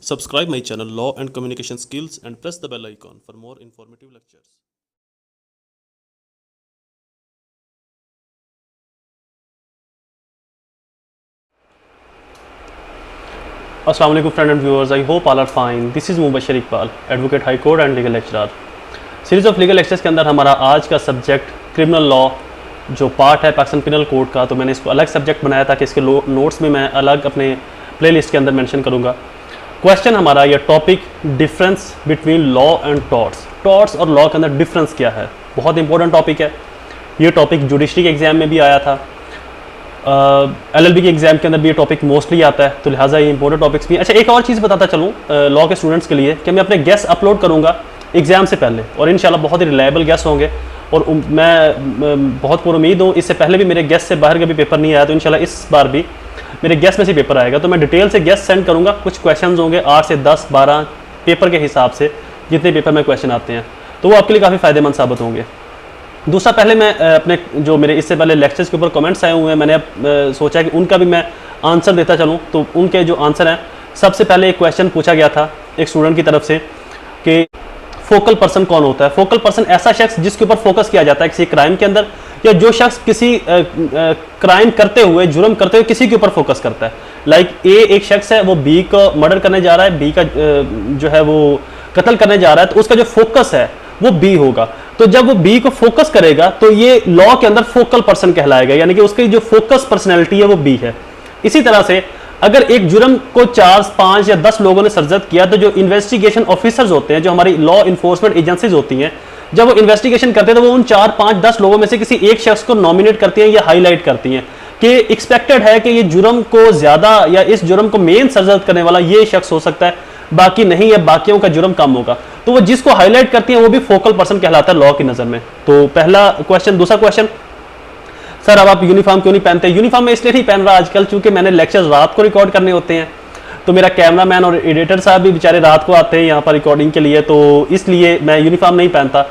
Subscribe my channel Law and Communication Skills and press the bell icon for more informative lectures. Assalamu alaikum friend and viewers, I hope all are fine. This is Mobushar Iqbal, Advocate High Court and Legal Lecturer. Series of legal lectures के अंदर हमारा आज का subject criminal law जो part है Pakistan penal code का, तो मैंने इसको अलग सब्जेक्ट बनाया था कि इसके नोट्स में मैं अलग अपने प्लेलिस्ट के अंदर मेंशन करूंगा। क्वेश्चन हमारा ये topic difference between law and torts. Torts और लॉ के अंदर डिफरेंस क्या है, बहुत इंपॉर्टेंट टॉपिक है। ये टॉपिक जुडिशरी के एग्जाम में भी आया था, LLB के एग्जाम के अंदर भी ये टॉपिक मोस्टली आता है, तो लिहाजा ये इंपॉर्टेंट टॉपिक्स भी। अच्छा, एक और चीज़ बताता चलूँ लॉ के स्टूडेंट्स के लिए कि मैं अपने गेस्ट अपलोड करूँगा एग्जाम से पहले, और इंशाल्लाह बहुत ही रिलायबल गेस्ट होंगे। और मैं बहुत पुरुमीद हूँ, इससे पहले भी मेरे गेस्ट से बाहर का भी पेपर नहीं आया, तो इंशाल्लाह इस बार भी मेरे गेस्ट में से पेपर आएगा। तो मैं डिटेल से गेस्ट सेंड करूँगा। कुछ क्वेश्चन होंगे 8 से 10 12 पेपर के हिसाब से, जितने पेपर में क्वेश्चन आते हैं, तो वो आपके लिए काफ़ी फ़ायदेमंद साबित होंगे। दूसरा, पहले मैं अपने जो मेरे इससे पहले लेक्चर्स के ऊपर कमेंट्स आए हुए हैं, मैंने सोचा कि उनका भी मैं आंसर देता चलूँ। तो उनके जो आंसर हैं, सबसे पहले एक क्वेश्चन पूछा गया था एक स्टूडेंट की तरफ से कि फोकल पर्सन कौन होता है। फोकल पर्सन ऐसा शख्स जिसके ऊपर फोकस किया जाता है किसी क्राइम के अंदर, या जो शख्स किसी क्राइम करते हुए, जुर्म करते हुए किसी के ऊपर फोकस करता है। लाइक ए एक शख्स है, वो बी को मर्डर करने जा रहा है, बी का जो है वो कत्ल करने जा रहा है, तो उसका जो फोकस है वो बी होगा। तो जब वो बी को फोकस करेगा तो ये लॉ के अंदर फोकल पर्सन कहलाएगा, यानी कि उसकी जो फोकस पर्सनैलिटी है वो बी है। इसी तरह से अगर एक जुर्म को 4, 5 या 10 लोगों ने सरजद किया, तो जो इन्वेस्टिगेशन ऑफिसर्स होते हैं, जो हमारी लॉ इन्फोर्समेंट एजेंसीज होती हैं, जब वो इन्वेस्टिगेशन करते हैं तो वो उन 4, 5, 10 लोगों में से किसी एक शख्स को नॉमिनेट करती हैं या हाईलाइट करती हैं कि एक्सपेक्टेड है कि ये जुर्म को ज्यादा या इस जुर्म को मेन सरजद करने वाला ये शख्स हो सकता है, बाकी नहीं है, बाकियों का जुर्म कम होगा। तो वो जिसको हाईलाइट करती हैं वो भी फोकल पर्सन कहलाता है लॉ की नजर में। तो पहला क्वेश्चन। दूसरा क्वेश्चन, सर अब आप यूनिफॉर्म क्यों नहीं पहनते? यूनिफॉर्म मैं इसलिए नहीं पहन रहा आजकल क्योंकि मैंने लेक्चर्स रात को रिकॉर्ड करने होते हैं, तो मेरा कैमरामैन और एडिटर साहब भी बेचारे रात को आते हैं यहाँ पर रिकॉर्डिंग के लिए, तो इसलिए मैं यूनिफॉर्म नहीं पहनता।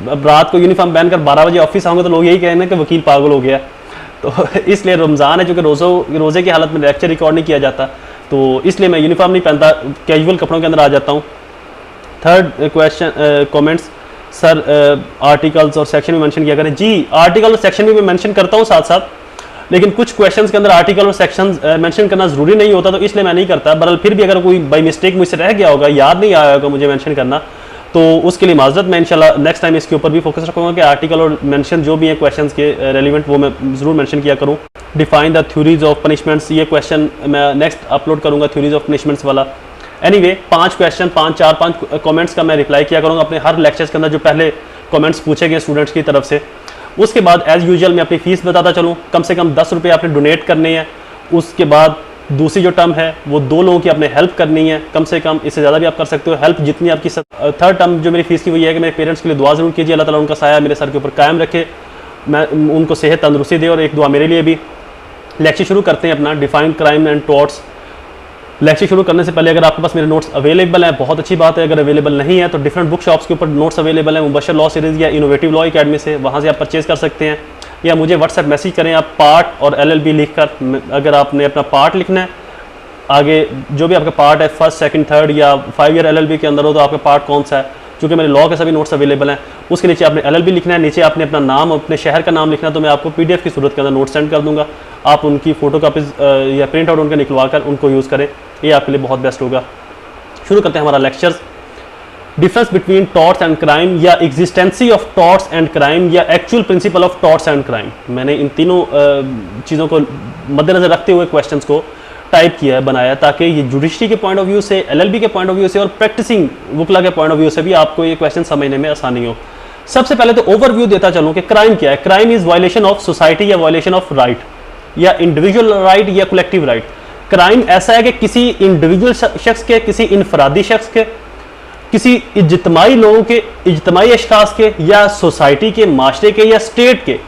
अब रात को यूनिफॉर्म पहनकर 12 बजे ऑफिस आऊँगा तो लोग यही कहेंगे कि वकील पागल हो गया। तो इसलिए रमज़ान है, चूँकि रोज़े की हालत में लेक्चर रिकॉर्ड नहीं किया जाता, तो इसलिए मैं यूनिफॉर्म नहीं पहनता, कैजुअल कपड़ों के अंदर आ जाता हूँ। Third question comments, sir articles और सेक्शन में मेंशन किया करें। जी, आर्टिकल और सेक्शन भी मैं मेंशन करता हूँ साथ साथ, लेकिन कुछ क्वेश्चंस के अंदर आर्टिकल और सेक्शन मेंशन करना ज़रूरी नहीं होता, तो इसलिए मैं नहीं करता। बहरहाल फिर भी अगर कोई बाई मिस्टेक मुझसे रह गया होगा, याद नहीं आया होगा मुझे मेंशन करना, तो उसके लिए माजरत। मैं इंशाल्लाह नेक्स्ट टाइम इसके ऊपर भी फोकस रखूँगा कि आर्टिकल और मेंशन जो भी है क्वेश्चन के रेलिवेंट, वो मैं ज़रूर मेंशन किया करूँ। Define the theories of punishments, ये क्वेश्चन मैं नेक्स्ट अपलोड करूँगा, थ्योरीज ऑफ पनिशमेंट्स वाला। एनीवे 5 क्वेश्चन, 4-5 कमेंट्स का मैं रिप्लाई किया करूँगा अपने हर लेक्चर्स के अंदर जो पहले कमेंट्स पूछे गए स्टूडेंट्स की तरफ से। उसके बाद एज यूजुअल मैं अपनी फ़ीस बताता चलूँ, कम से कम 10 रुपये आपने डोनेट करने हैं। उसके बाद दूसरी जो टर्म है वो 2 लोगों की आपने हेल्प करनी है, कम से कम, इससे ज़्यादा भी आप कर सकते हो हेल्प जितनी आपकी। थर्ड टर्म जो मेरी फ़ीस की वही है कि मेरे पेरेंट्स के लिए दुआ ज़रूर कीजिए, अल्लाह ताला उनका साया मेरे सर के ऊपर कायम रखे, मैं उनको सेहत तंदुरुस्ती दे, और एक दुआ मेरे लिए भी। लेक्चर शुरू करते हैं अपना, define crime and torts. Lecture शुरू करने से पहले अगर आपके पास मेरे नोट्स अवेलेबल हैं, बहुत अच्छी बात है। अगर अवेलेबल नहीं है तो डिफरेंट बुक शॉप्स के ऊपर नोट्स अवेलेबल हैं, मुबशर लॉ सीरीज़ या इनोवेटिव लॉ एकेडमी से, वहाँ से आप परचेज़ कर सकते हैं, या मुझे व्हाट्सएप मैसेज करें आप पार्ट और LLB लिख कर। अगर आपने अपना पार्ट लिखना है, आगे जो भी आपका पार्ट है, फर्स्ट, सेकंड, थर्ड या 5 ईयर LLB के अंदर हो, तो आपका पार्ट कौन सा है, क्योंकि मेरे लॉ के सभी नोट्स अवेलेबल हैं। उसके नीचे आपने LLB लिखना है, नीचे आपने अपना नाम और अपने शहर का नाम लिखना है, तो मैं आपको PDF की सूरत के अंदर नोट सेंड कर दूंगा। आप उनकी फ़ोटो कापीज़ या प्रिंट आउट उनका निकलवा कर उनको यूज़ करें, ये आपके लिए बहुत बेस्ट होगा। शुरू करते हैं हमारा lectures. Difference between torts and crime, या एग्जिस्टेंसी ऑफ टॉर्ट्स एंड क्राइम, या actual principle of torts and crime. मैंने इन तीनों चीज़ों को मद्देनज़र रखते हुए क्वेश्चंस को टाइप किया है, बनाया, ताकि ये जुडिशरी के पॉइंट ऑफ व्यू से, LLB के पॉइंट ऑफ व्यू से और प्रैक्टिसिंग वकला के पॉइंट ऑफ व्यू से भी आपको ये क्वेश्चन समझने में आसानी हो। सबसे पहले तो ओवरव्यू देता चलूँ कि क्राइम क्या है। Crime is violation of society, या वायलेशन ऑफ राइट, या इंडिविजुअल राइट या कलेक्टिव राइट। क्राइम ऐसा है कि किसी इंडिविजुअल शख्स के, किसी इनफरादी शख्स के, किसी इज्तमाही लोगों के, इज्तमाही अशखास के, या सोसाइटी के, माशरे के, या स्टेट के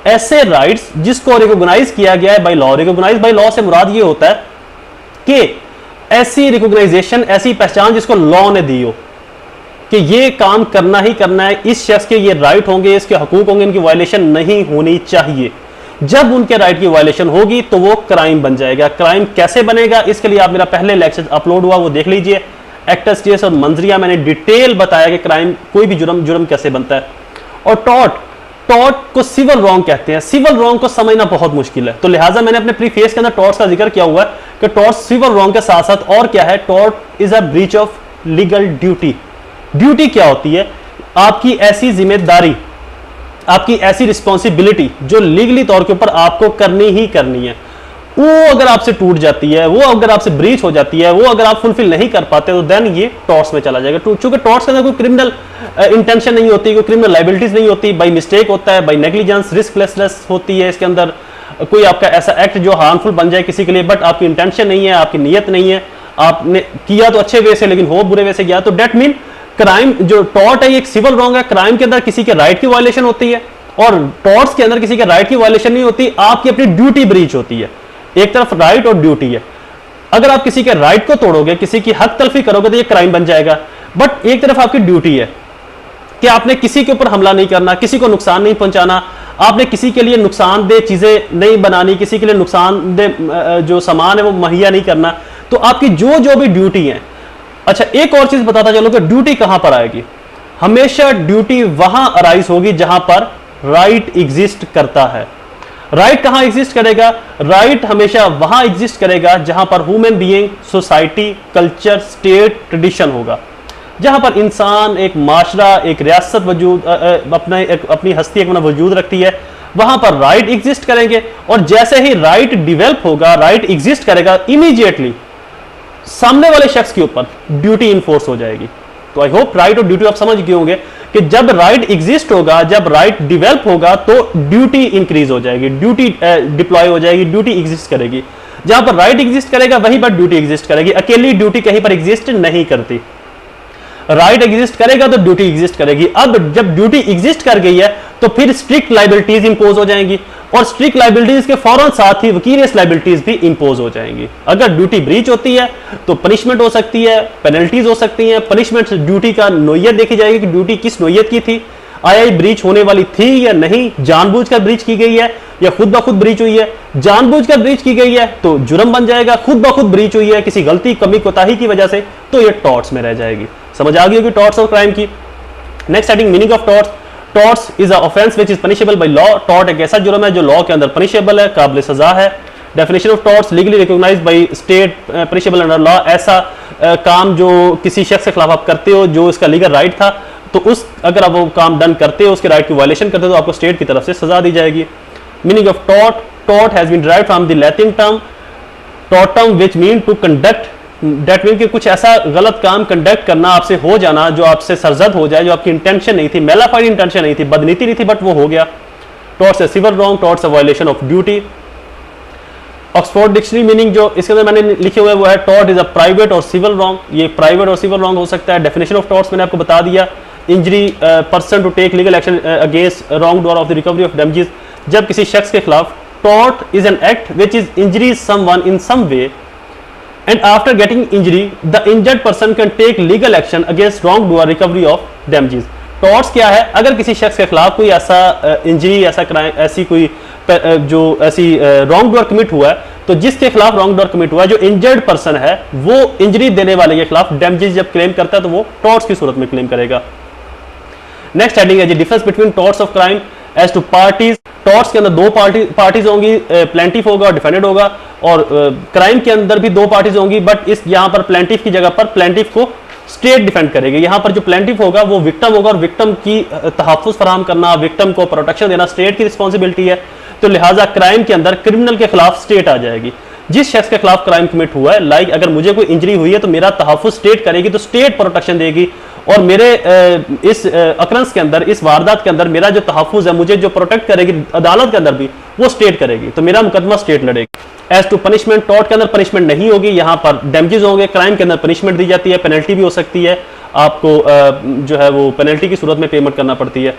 ऐसे राइट्स जिसको रिकोगनाइज किया गया है by law. Recognise by law से मुराद ये होता है कि ऐसी रिकोगनाइजेशन, ऐसी पहचान जिसको लॉ ने दी हो कि ये काम करना ही करना है, इस शख्स के ये राइट होंगे, इसके हकूक होंगे, इनकी वायलेशन नहीं होनी चाहिए। जब उनके राइट की वायलेशन होगी तो वो क्राइम बन जाएगा। क्राइम कैसे बनेगा, इसके लिए आप मेरा पहले लेक्चर अपलोड हुआ वो देख लीजिए, एक्टस केस और मंजरिया मैंने डिटेल बताया कि क्राइम कोई भी जुर्म कैसे बनता है। और टॉर्ट को सिविल रॉन्ग कहते हैं। सिविल रॉन्ग को समझना बहुत मुश्किल है, तो लिहाजा मैंने अपने प्रीफेस के अंदर टॉर्ट्स का जिक्र किया हुआ है कि टॉर्ट सिविल रॉन्ग के साथ साथ और क्या है, tort is a breach of legal duty. Duty क्या होती है? आपकी ऐसी जिम्मेदारी, आपकी ऐसी रिस्पॉन्सिबिलिटी जो लीगली तौर के ऊपर आपको करनी ही करनी है, वो अगर आपसे टूट जाती है, वो अगर आपसे ब्रीच हो जाती है, वो अगर आप फुलफिल नहीं कर पाते, तो देन ये टॉर्ट्स में चला जाएगा। चूंकि टॉर्ट्स के अंदर कोई क्रिमिनल इंटेंशन नहीं होती, कोई क्रिमिनल लाइबिलिटीज नहीं होती, बाई मिस्टेक होता है, बाई नेग्लिजेंस, रिस्कलेसनेस होती है। इसके अंदर कोई आपका ऐसा एक्ट जो हार्मफुल बन जाए किसी के लिए, बट आपकी इंटेंशन नहीं है, आपकी नीयत नहीं है, आपने किया तो अच्छे वे से लेकिन हो बुरे वे से गया, तो डेट मीन क्राइम जो टॉर्ट है ये एक सिविल रॉन्ग है। क्राइम के अंदर किसी के राइट की वायलेशन होती है और टॉर्ट्स के अंदर किसी के राइट की वायलेशन नहीं होती, आपकी अपनी ड्यूटी ब्रीच होती है। एक तरफ राइट और ड्यूटी है। अगर आप किसी के राइट को तोड़ोगे, किसी की हक तलफी करोगे, तो ये क्राइम बन जाएगा। बट एक तरफ आपकी ड्यूटी है कि आपने किसी के ऊपर हमला नहीं करना, किसी को नुकसान नहीं पहुंचाना, आपने किसी के लिए नुकसानदेह चीजें नहीं बनानी, किसी के लिए नुकसानदेह जो सामान है वो मुहैया नहीं करना। तो आपकी जो भी ड्यूटी है। अच्छा, एक और चीज बताता चलो कि ड्यूटी कहां पर आएगी। हमेशा ड्यूटी वहां अराइज होगी जहां पर राइट एग्जिस्ट करता है। राइट कहां एग्जिस्ट करेगा? राइट हमेशा वहां एग्जिस्ट करेगा जहां पर human being, society, culture, state, tradition होगा। जहां पर इंसान, एक माशरा, एक रियासत वजूद अपनी हस्ती अपना वजूद रखती है, वहां पर राइट एग्जिस्ट करेंगे। और जैसे ही राइट डिवेल्प होगा, राइट एग्जिस्ट करेगा, इमीडिएटली सामने वाले शख्स के ऊपर ड्यूटी इन्फोर्स हो जाएगी। तो आई होप राइट और ड्यूटी आप समझ गए होंगे कि जब राइट एग्जिस्ट होगा, जब राइट डिवेल्प होगा, तो ड्यूटी इंक्रीज हो जाएगी, ड्यूटी डिप्लॉय हो जाएगी, ड्यूटी एग्जिस्ट करेगी। जहां पर राइट एग्जिस्ट करेगा वहीं पर ड्यूटी एग्जिस्ट करेगी। अकेली ड्यूटी कहीं पर एग्जिस्ट नहीं करती। राइट एग्जिस्ट करेगा तो ड्यूटी एग्जिस्ट करेगी। अब जब ड्यूटी एग्जिस्ट कर गई है तो फिर स्ट्रिक्ट लाइबिलिटीज इंपोज हो जाएंगी और स्ट्रिक्ट लाइबिलिटीज के फौरन साथ ही वकीलियस लाइबिलिटीज भी इंपोज हो जाएंगी। अगर ड्यूटी ब्रीच होती है तो पनिशमेंट हो सकती है, पेनल्टीज हो सकती हैं। पनिशमेंट ड्यूटी का नोयत देखी जाएगी कि ड्यूटी किस नोयत की थी, आया ब्रीच होने वाली थी या नहीं, जानबूझकर ब्रीच की गई है या खुद ब खुद ब्रीच हुई है। जानबूझकर ब्रीच की गई है तो जुर्म बन जाएगा, खुद ब खुद ब्रीच हुई है किसी गलती, कमी, कोताही की वजह से, तो ये टॉर्ट्स में रह जाएगी। समझ आ गई होगी टॉर्ट्स और क्राइम की। Next heading, meaning of torts. Torts is a offence which is punishable by law. Tort एक ऐसा जुर्म है जो लॉ के अंदर पनिशेबल है, काबिल सजा है। Definition of torts, legally recognised by state, punishable under law. ऐसा काम जो किसी शख्स के खिलाफ आप करते हो जो इसका लीगल राइट था, तो उस अगर आप वो काम डन करते हो, उसके राइट की वायलेशन करते हो, तो आपको स्टेट की तरफ से सजा दी जाएगी। Meaning of tort, tort has been derived from the Latin term tortum which mean to conduct. That mean कि कुछ ऐसा गलत काम कंडक्ट करना, आपसे हो जाना, जो आपसे सरजद हो जाए, जो आपकी इंटेंशन नहीं थी, मेलाफाइड इंटेंशन नहीं थी, बदनीति नहीं थी, बट वो हो गया। Torts a civil wrong, torts a violation of duty. Oxford dictionary meaning जो इसके अंदर मैंने लिखे हुए वो है, टॉर्ट इज अ प्राइवेट और सिविल रॉन्ग। ये प्राइवेट और सिविल रॉन्ग हो सकता है। डेफिनेशन ऑफ टॉर्ट्स मैंने आपको बता दिया, injury person to take legal action against wrong doer of the recovery of damages. जब किसी शख्स के खिलाफ, tort is an act which is injury someone in some way and after getting injury the injured person can take legal action against wrongdoer recovery of damages। Torts क्या है? अगर किसी शख्स के खिलाफ कोई ऐसा इंजरी, ऐसा क्राइम, ऐसी कोई जो ऐसी रॉन्ग डूअर कमिट हुआ है, तो जिसके खिलाफ रॉन्ग डूअर कमिट हुआ है, जो इंजर्ड पर्सन है, वो इंजरी देने वाले के खिलाफ डैमेजेस जब क्लेम करता है तो वो टॉर्ट्स की सूरत में क्लेम करेगा। नेक्स्ट हेडिंग है जी, difference between torts of crime as to parties. Torts के अंदर दो पार्टीज होंगी, प्लेंटिफ होगा और डिफेंडेड होगा। और क्राइम के अंदर भी दो पार्टीज होंगी, बट इस यहाँ पर प्लेंटिफ की जगह पर प्लेंटिफ को स्टेट डिफेंड करेगी। यहाँ पर जो प्लेंटिफ होगा वो विक्टिम होगा और विक्टिम की तहफ़्फ़ुज़ फराहम करना, विक्टिम को प्रोटेक्शन देना स्टेट की रिस्पॉन्सिबिलिटी है। तो लिहाजा क्राइम के अंदर क्रिमिनल के खिलाफ स्टेट आ जाएगी। जिस शख्स के खिलाफ क्राइम कमिट हुआ है, लाइक अगर मुझे कोई इंजरी हुई है तो मेरा तहफ़्फ़ुज़ स्टेट करेगी, तो स्टेट प्रोटेक्शन देगी। और मेरे इस अकरेंस के अंदर, इस वारदात के अंदर मेरा जो तहफ़्फ़ुज़ है, मुझे जो प्रोटेक्ट करेगी अदालत के अंदर भी, वो स्टेट करेगी। तो मेरा मुकदमा स्टेट लड़ेगी। एज टू पनिशमेंट, टॉर्ट के अंदर पनिशमेंट नहीं होगी, यहाँ पर डैमेजेस होंगे। क्राइम के अंदर पनिशमेंट दी जाती है, पेनल्टी भी हो सकती है, आपको जो है वो पेनल्टी की सूरत में पेमेंट करना पड़ती है।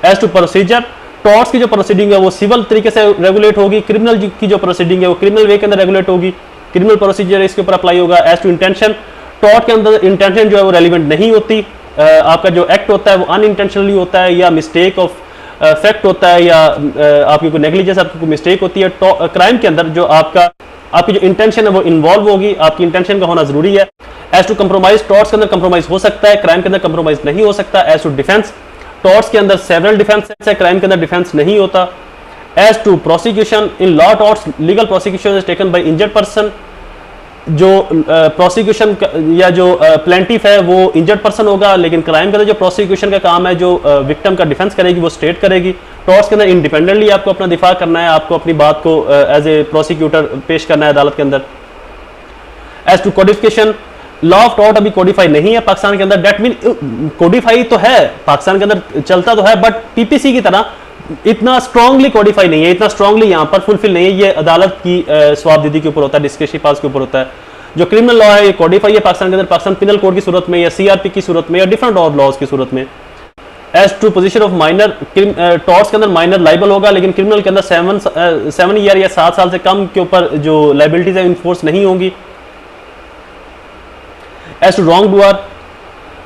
एज टू प्रोसीजर, टॉर्ट्स की जो प्रोसीडिंग है वो सिविल तरीके से रेगुलेट होगी, क्रिमिनल की जो प्रोसीडिंग है वो क्रिमिनल वे के अंदर रेगुलेट होगी, क्रिमिनल प्रोसीजर इसके ऊपर अप्लाई होगा। एज टू इंटेंशन, टॉर्ट के अंदर इंटेंशन जो है वो रेलिवेंट नहीं होती। आपका जो एक्ट होता है वो अनइंटेंशनली होता है, या मिस्टेक ऑफ फैक्ट होता है, या आपकी कोई नेग्लिजेंस, आपकी कोई मिस्टेक होती है। क्राइम के अंदर जो आपकी जो इंटेंशन है वो इन्वॉल्व होगी, आपकी इंटेंशन का होना जरूरी है। एज टू कंप्रोमाइज, टॉर्ट्स के अंदर कंप्रोमाइज हो सकता है, क्राइम के अंदर कंप्रोमाइज नहीं हो सकता। एज टू डिफेंस, टॉर्ट्स के अंदर सेवरल डिफेंस है, क्राइम के अंदर डिफेंस नहीं होता। As to prosecution, in law torts legal prosecution is taken by injured person, जो प्रोसिक्यूशन या जो प्लेंटिफ है वो इंजर्ड पर्सन होगा, लेकिन क्राइम के अंदर जो प्रोसिक्यूशन का काम है, जो विक्टिम का डिफेंस करेगी वो स्टेट करेगी। टॉर्ट्स के अंदर इंडिपेंडेंटली आपको अपना दिफा करना है, आपको अपनी बात को एज ए प्रोसिक्यूटर पेश करना है अदालत के अंदर। As to codification, law of tort अभी कोडिफाई नहीं है पाकिस्तान के अंदर, डेट मीन कोडिफाई तो है पाकिस्तान के अंदर, चलता तो है, बट पीपीसी की तरह इतना स्ट्रांगली कोडिफाई नहीं है, इतना स्ट्रांगली यहाँ पर फुलफिल नहीं है। ये अदालत की स्वाबदीदी के ऊपर होता है, डिस्क्रिशनरी पास के ऊपर होता है। जो क्रिमिनल लॉ है ये कोडिफाई है पाकिस्तान के अंदर, पाकिस्तान पिनल कोड की सूरत में या सीआरपी की सूरत में या डिफरेंट और लॉज की सूरत में। As to position of minor, torts के अंदर माइनर लाइबल होगा, लेकिन क्रिमिनल के अंदर 7 ईयर या 7 साल से कम के ऊपर जो लाइबिलिटीज है इन्फोर्स नहीं होंगी। As to wrong doer,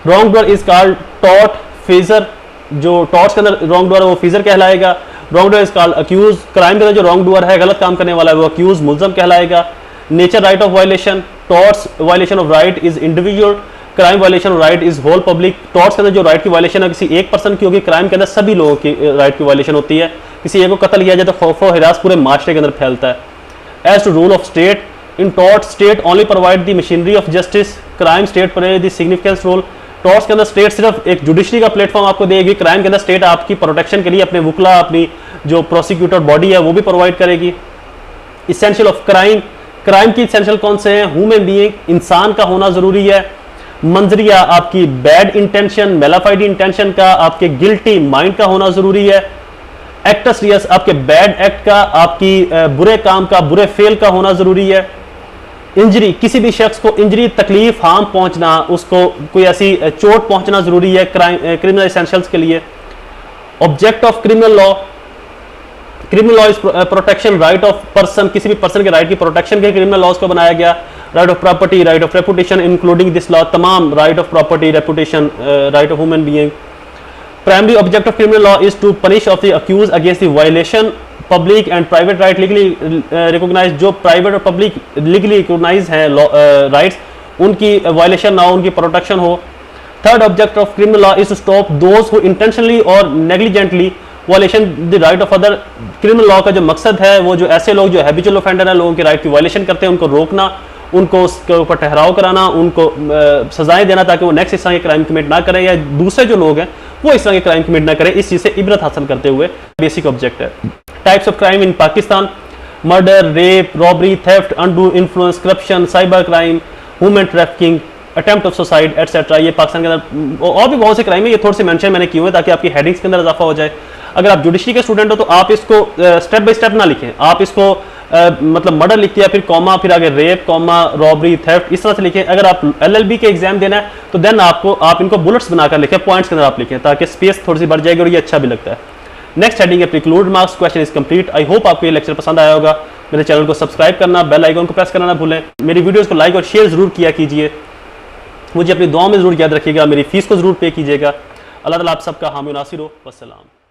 wrong doer is called tort feasor, जो टॉर्ट्स के अंदर रॉन्ग डूअर है वो फेजर कहलाएगा। Wrong doer is called accused, crime के अंदर जो रॉन्ग डूअर है, गलत काम करने वाला है, वो अक्यूज मुल्जम कहलाएगा। Nature right of violation, torts violation of right is individual, crime violation of right is whole public. Torts के अंदर जो राइट की वायलेशन है किसी एक पर्सन की होगी, क्राइम के अंदर सभी लोगों की राइट की वायलेशन होती है। किसी एक को कत्ल किया जाए तो खौफ व हिरास पूरे माशरे के अंदर फैलता है। As to rule of state, in tort state only provide the machinery of justice, crime state play the significance role. Torts के अंदर स्टेट सिर्फ एक जुडिशरी का प्लेटफॉर्म आपको देगी, क्राइम के अंदर स्टेट आपकी प्रोटेक्शन के लिए अपने वुकला, अपनी जो प्रोसिक्यूटर बॉडी है वो भी प्रोवाइड करेगी। इसेंशियल ऑफ क्राइम, क्राइम की इसेंशियल कौन से हैं? ह्यूमन बीइंग, इंसान का होना जरूरी है। मंजरिया, आपकी बैड इंटेंशन, मेलाफाइड इंटेंशन का, आपके गिल्टी माइंड का होना जरूरी है। एक्टस रियस, आपके बैड एक्ट का, आपकी बुरे काम का, बुरे फेल का होना जरूरी है। इंजरी, किसी भी शख्स को इंजरी, तकलीफ, हार्म पहुंचना, उसको कोई ऐसी चोट पहुंचना जरूरी है क्रिमिनल एसेंशियल्स के लिए। Object of criminal law, criminal law is protection right of person, किसी भी पर्सन के राइट की प्रोटेक्शन के क्रिमिनल लॉज को बनाया गया। Right of property, right of reputation including this law, तमाम right of property, reputation, right of human being. Primary object of criminal law is to punish of the accuse against the violation public and private right legally recognise, जो private और public legally recognise हैं rights, उनकी violation ना हो, उनकी protection हो। Third object of criminal law is to stop those who intentionally और negligently violation the right of other. Criminal law का जो मकसद है वो जो ऐसे लोग जो हैबिचुअल ऑफेंडर है, लोगों के राइट की वायलेशन करते हैं, उनको रोकना, उनको उसके ऊपर ठहराव कराना, उनको सजाएं देना ताकि वो नेक्स्ट इस तरह के क्राइम कमिट ना करें, या दूसरे जो लोग हैं वो इस तरह के क्राइम कमिट ना करें। इस चीज़ से इबरत हासिल करते हुए बेसिक ऑब्जेक्ट है। Types of crime in Pakistan: murder, rape, robbery, theft, undo influence, corruption, cyber crime, human trafficking, attempt of suicide etcetera. ये पाकिस्तान के अंदर और भी बहुत से क्राइम है, ये थोड़े से मेंशन मैंने किए हुए ताकि आपकी हेडिंग्स के अंदर इजाफा हो जाए। अगर आप जुडिशरी के स्टूडेंट हो तो आप इसको स्टेप बाय स्टेप ना लिखें, आप इसको मतलब मर्डर लिख दिया, फिर कॉमा, फिर आगे रेप, कॉमा, रॉबरी, थेफ्ट, इस तरह से लिखें। अगर आप एलएलबी के एग्जाम देना है तो देन आप इनको बुलेट्स बनाकर लिखें, पॉइंट्स के अंदर आप लिखें, ताकि स्पेस थोड़ी सी बढ़ जाएगी और ये अच्छा भी लगता है। नेक्स्ट हेडिंग है preclude marks, question is complete. I hope आपको ये लेक्चर पसंद आया होगा। मेरे चैनल को सब्सक्राइब करना, बेल आइकन को प्रेस करना ना भूलें। मेरी वीडियोस को लाइक और शेयर जरूर किया कीजिए। मुझे अपनी दुआ में जरूर याद रखिएगा। मेरी फीस को जरूर पे कीजिएगा। अल्लाह ताला आप सबका हामी नासिर हो। वस्सलाम।